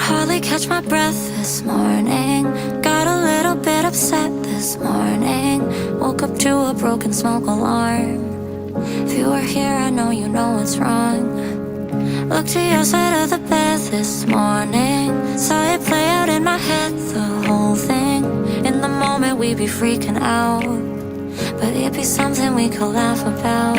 hardly catch my breath this morning. Got a little bit upset this morning. Woke up to a broken smoke alarm. If you were here, I know you know what's wrong. Looked to your side of the bed this morning. Saw it play out in my head, the whole thing. In the moment we'd be freaking out, but it'd be something we could laugh about.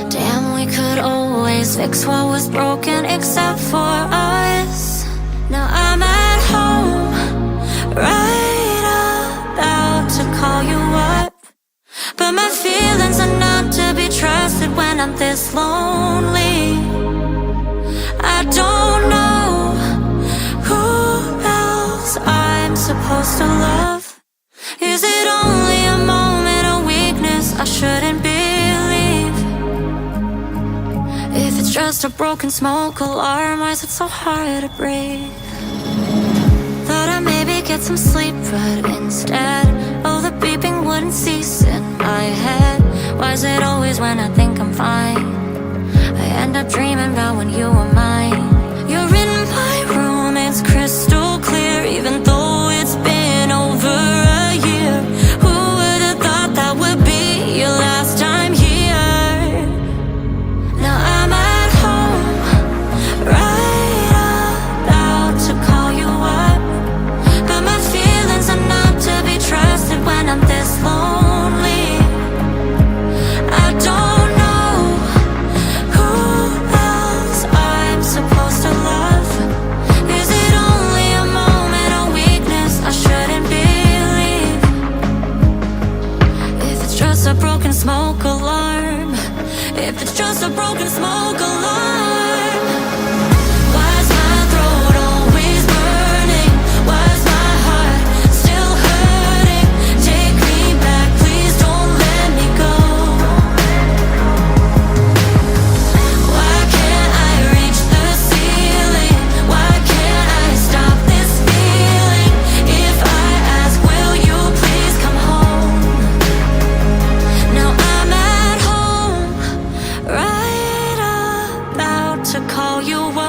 Damn, we could always fix what was broken except for us. Now I'm at home, right about to call you up, but my feelings are not to be trusted when I'm this lonely. I don't know who else I'm supposed to love. Is it only a moment of weakness I shouldn't believe? If it's just a broken smoke alarm, why is it so hard to breathe? Thought I'd maybe get some sleep, but instead, oh, the beeping wouldn't cease in my head. Why is it always when I think I'm fine, I end up dreaming about when you were mine? You're in my room, it's crystal clear, even though it's been over a year. Who would have thought that would be your last time here? Now I'm at home, right about to call you up, but my feelings are not to be trusted when I'm this lonely. I don't know who else I'm supposed to love. Is it only a moment of weakness I shouldn't believe? If it's just a broken smoke alarm, if it's just a broken smoke alarm, why is my throat always burning? Why is my heart still hurting? Take me back, please don't let me go. Why can't I reach the ceiling? Why can't I stop this feeling? If I ask, will you please come home? Now I'm at home, right about to call you up,